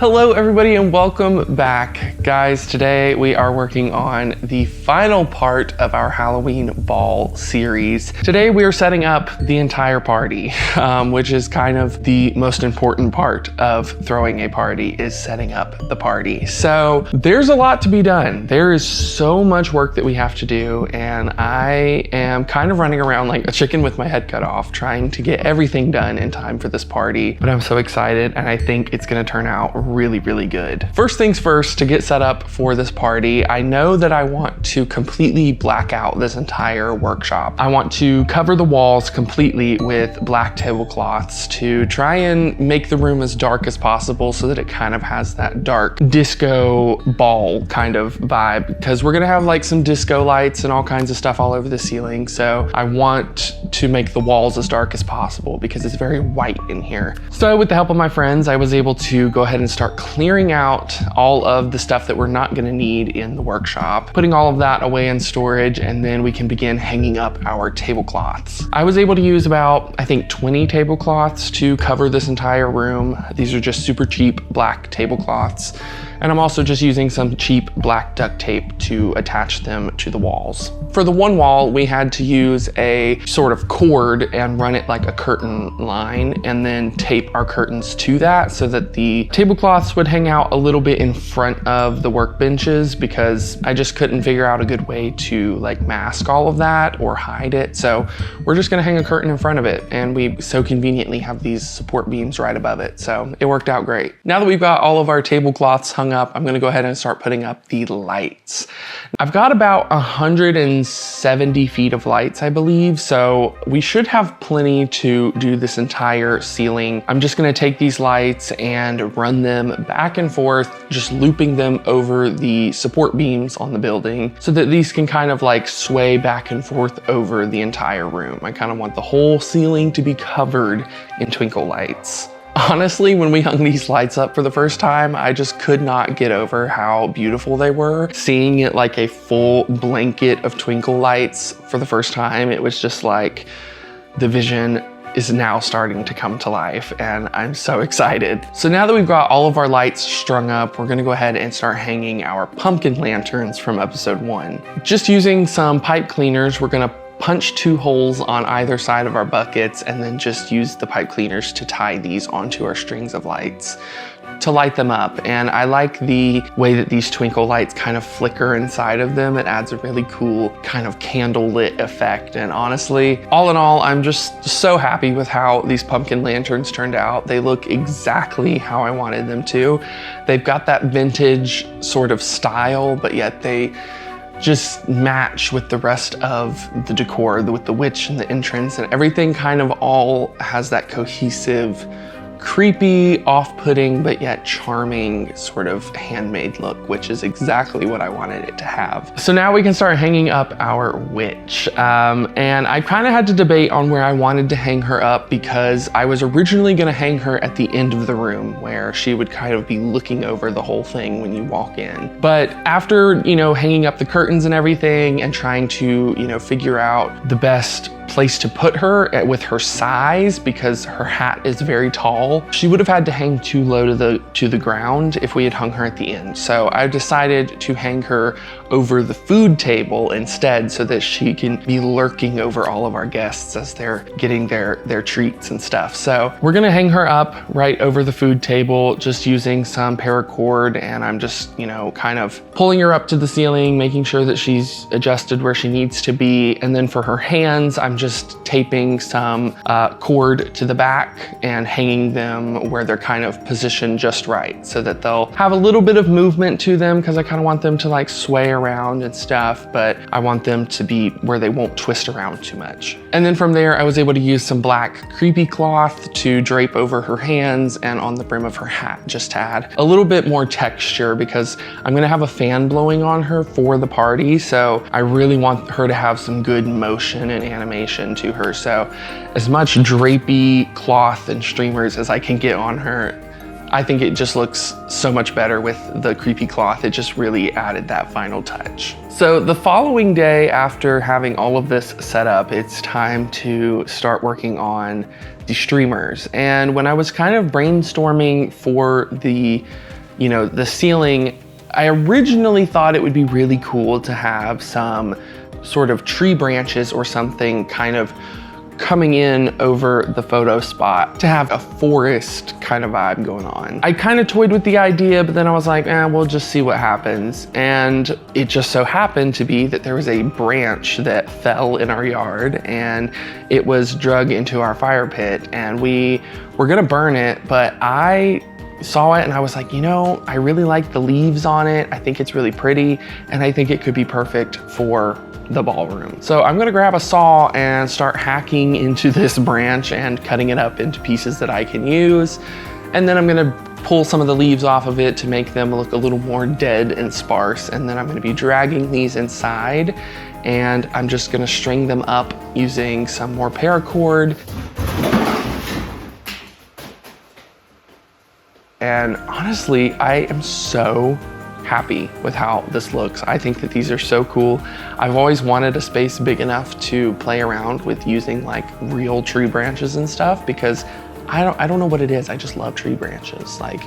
Hello everybody and welcome back. Guys, today we are working on the final part of our Halloween ball series. Today we are setting up the entire party, which is kind of the most important part of throwing a party, is setting up the party. So there's a lot to be done. There is so much work that we have to do, and I am kind of running around like a chicken with my head cut off, trying to get everything done in time for this party. But I'm so excited, and I think it's gonna turn out really, really good. First things first, to get set up for this party, I know that I want to completely black out this entire workshop. I want to cover the walls completely with black tablecloths to try and make the room as dark as possible so that it kind of has that dark disco ball kind of vibe, because we're gonna have like some disco lights and all kinds of stuff all over the ceiling. So I want to make the walls as dark as possible because it's very white in here. So with the help of my friends, I was able to go ahead and start clearing out all of the stuff that we're not gonna need in the workshop, putting all of that away in storage, and then we can begin hanging up our tablecloths. I was able to use about, I think, 20 tablecloths to cover this entire room. These are just super cheap black tablecloths. And I'm also just using some cheap black duct tape to attach them to the walls. For the one wall, we had to use a sort of cord and run it like a curtain line, and then tape our curtains to that so that the tablecloths would hang out a little bit in front of the workbenches, because I just couldn't figure out a good way to like mask all of that or hide it. So we're just gonna hang a curtain in front of it, and we so conveniently have these support beams right above it. So it worked out great. Now that we've got all of our tablecloths hung up, I'm gonna go ahead and start putting up the lights. I've got about 170 feet of lights, I believe, so we should have plenty to do this entire ceiling. I'm just gonna take these lights and run them back and forth, just looping them over the support beams on the building so that these can kind of like sway back and forth over the entire room. I kind of want the whole ceiling to be covered in twinkle lights. Honestly, when we hung these lights up for the first time, I just could not get over how beautiful they were. Seeing it like a full blanket of twinkle lights for the first time, it was just like the vision is now starting to come to life, and I'm so excited. So now that we've got all of our lights strung up, we're gonna go ahead and start hanging our pumpkin lanterns from episode 1. Just using some pipe cleaners, we're gonna punch 2 holes on either side of our buckets and then just use the pipe cleaners to tie these onto our strings of lights to light them up. And I like the way that these twinkle lights kind of flicker inside of them. It adds a really cool kind of candle lit effect. And honestly, all in all, I'm just so happy with how these pumpkin lanterns turned out. They look exactly how I wanted them to. They've got that vintage sort of style, but yet they just match with the rest of the decor, with the witch and the entrance, and everything kind of all has that cohesive, creepy, off-putting, but yet charming sort of handmade look, which is exactly what I wanted it to have. So now we can start hanging up our witch. And I kind of had to debate on where I wanted to hang her up, because I was originally gonna hang her at the end of the room where she would kind of be looking over the whole thing when you walk in. But after, you know, hanging up the curtains and everything and trying to, you know, figure out the best place to put her with her size, because her hat is very tall, she would have had to hang too low to the ground if we had hung her at the end. So I decided to hang her over the food table instead, so that she can be lurking over all of our guests as they're getting their treats and stuff. So we're gonna hang her up right over the food table, just using some paracord, and I'm just, you know, kind of pulling her up to the ceiling, making sure that she's adjusted where she needs to be. And then for her hands, I'm just taping some cord to the back and hanging them where they're kind of positioned just right, so that they'll have a little bit of movement to them, because I kind of want them to like sway around and stuff, but I want them to be where they won't twist around too much. And then from there, I was able to use some black creepy cloth to drape over her hands and on the brim of her hat, just to add a little bit more texture, because I'm gonna have a fan blowing on her for the party. So I really want her to have some good motion and animation to her. So as much drapey cloth and streamers as I can get on her, I think it just looks so much better with the creepy cloth. It just really added that final touch. So the following day, after having all of this set up, it's time to start working on the streamers. And when I was kind of brainstorming for the you know, the ceiling, I originally thought it would be really cool to have some sort of tree branches or something kind of coming in over the photo spot to have a forest kind of vibe going on. I kind of toyed with the idea, but then I was like, we'll just see what happens. And it just so happened to be that there was a branch that fell in our yard and it was drug into our fire pit, and we were gonna burn it, but I saw it and I was like, you know, I really like the leaves on it. I think it's really pretty, and I think it could be perfect for the ballroom. So I'm gonna grab a saw and start hacking into this branch and cutting it up into pieces that I can use. And then I'm gonna pull some of the leaves off of it to make them look a little more dead and sparse. And then I'm gonna be dragging these inside, and I'm just gonna string them up using some more paracord. And honestly, I am so happy with how this looks. I think that these are so cool. I've always wanted a space big enough to play around with using like real tree branches and stuff, because I don't know what it is. I just love tree branches. Like,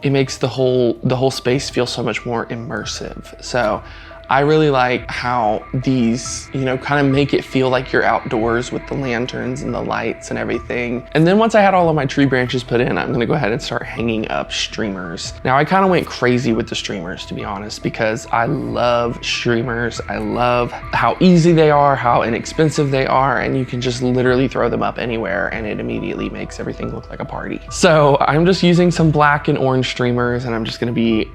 it makes the whole space feel so much more immersive. So I really like how these, you know, kind of make it feel like you're outdoors with the lanterns and the lights and everything. And then once I had all of my tree branches put in, I'm gonna go ahead and start hanging up streamers. Now I kind of went crazy with the streamers, to be honest, because I love streamers. I love how easy they are, how inexpensive they are, and you can just literally throw them up anywhere and it immediately makes everything look like a party. So I'm just using some black and orange streamers, and I'm just gonna be,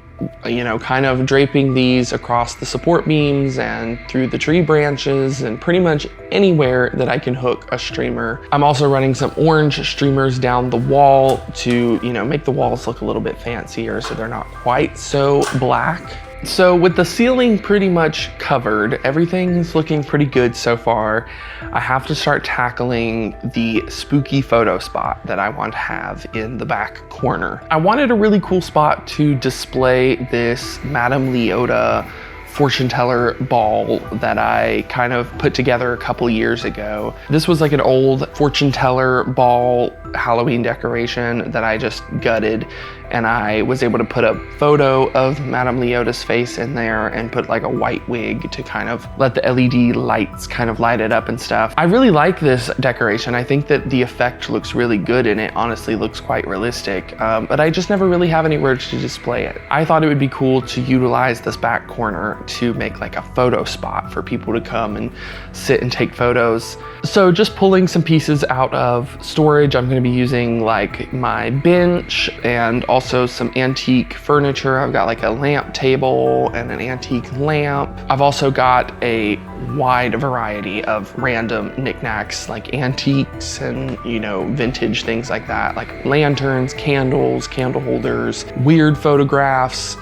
you know, kind of draping these across the support beams and through the tree branches and pretty much anywhere that I can hook a streamer. I'm also running some orange streamers down the wall to, you know, make the walls look a little bit fancier so they're not quite so black. So with the ceiling pretty much covered, everything's looking pretty good so far. I have to start tackling the spooky photo spot that I want to have in the back corner. I wanted a really cool spot to display this Madame Leota fortune teller ball that I kind of put together a couple years ago. This was like an old fortune teller ball Halloween decoration that I just gutted, and I was able to put a photo of Madame Leota's face in there and put like a white wig to kind of let the LED lights kind of light it up and stuff. I really like this decoration. I think that the effect looks really good and it honestly looks quite realistic, but I just never really have anywhere to display it. I thought it would be cool to utilize this back corner to make like a photo spot for people to come and sit and take photos. So just pulling some pieces out of storage, I'm going to be using like my bench and also some antique furniture. I've got like a lamp table and an antique lamp. I've also got a wide variety of random knickknacks like antiques and, you know, vintage things like that, like lanterns, candles, candle holders, weird photographs.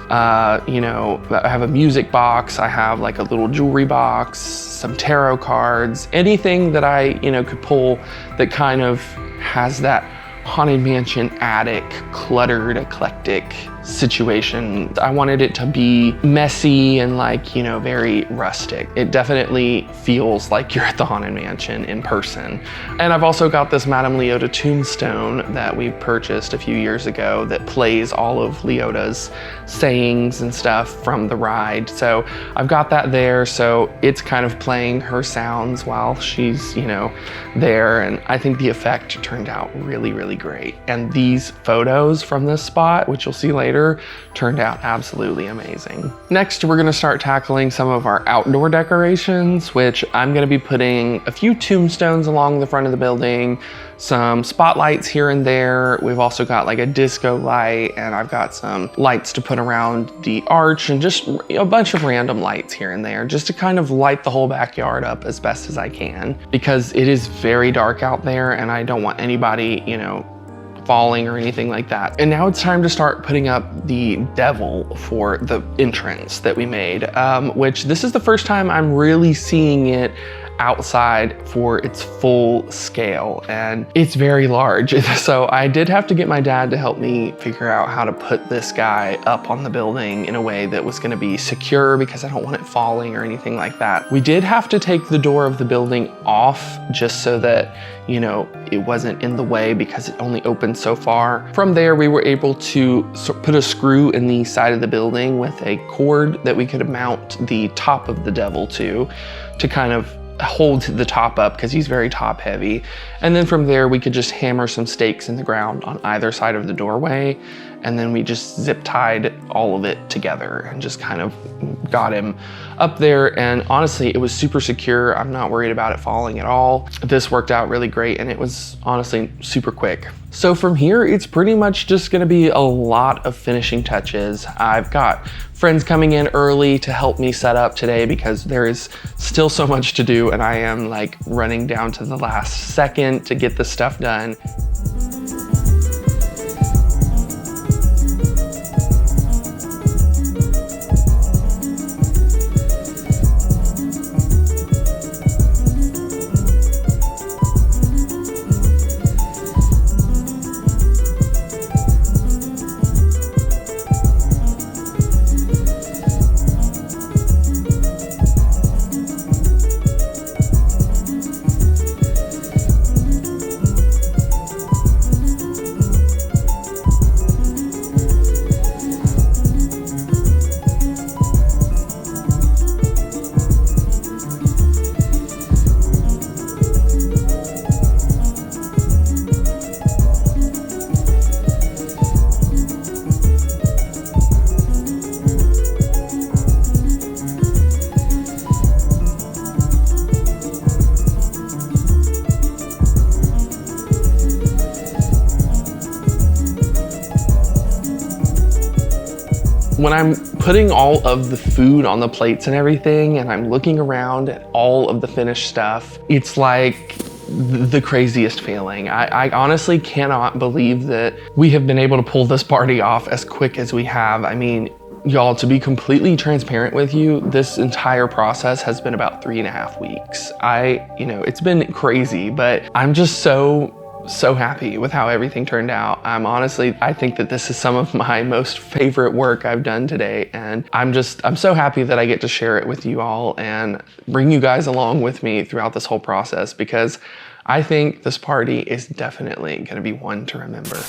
You know, I have a music box. I have like a little jewelry box, some tarot cards, anything that I, you know, could pull that kind of has that Haunted Mansion attic, cluttered, eclectic situation. I wanted it to be messy and like, you know, very rustic. It definitely feels like you're at the Haunted Mansion in person. And I've also got this Madame Leota tombstone that we purchased a few years ago that plays all of Leota's sayings and stuff from the ride. So I've got that there, so it's kind of playing her sounds while she's, you know, there. And I think the effect turned out really, really great. And these photos from this spot, which you'll see later, turned out absolutely amazing. Next, we're gonna start tackling some of our outdoor decorations, which I'm gonna be putting a few tombstones along the front of the building, some spotlights here and there. We've also got like a disco light, and I've got some lights to put around the arch and just a bunch of random lights here and there, just to kind of light the whole backyard up as best as I can, because it is very dark out there and I don't want anybody, you know, falling or anything like that. And now it's time to start putting up the devil for the entrance that we made, which this is the first time I'm really seeing it outside for its full scale, and it's very large. So I did have to get my dad to help me figure out how to put this guy up on the building in a way that was going to be secure, because I don't want it falling or anything like that. We did have to take the door of the building off just so that, you know, it wasn't in the way, because it only opened so far. From there, we were able to put a screw in the side of the building with a cord that we could mount the top of the devil to kind of hold the top up, because he's very top heavy. And then from there, we could just hammer some stakes in the ground on either side of the doorway, and then we just zip tied all of it together and just kind of got him up there. And honestly, it was super secure. I'm not worried about it falling at all. This worked out really great, and it was honestly super quick. So from here, it's pretty much just gonna be a lot of finishing touches. I've got friends coming in early to help me set up today, because there is still so much to do, and I am like running down to the last second to get this stuff done. When I'm putting all of the food on the plates and everything, and I'm looking around at all of the finished stuff, it's like the craziest feeling. I honestly cannot believe that we have been able to pull this party off as quick as we have. I mean, y'all, to be completely transparent with you, this entire process has been about 3.5 weeks. You know, it's been crazy, but I'm just so happy with how everything turned out. I think that this is some of my most favorite work I've done today, and I'm so happy that I get to share it with you all and bring you guys along with me throughout this whole process, because I think this party is definitely gonna be one to remember.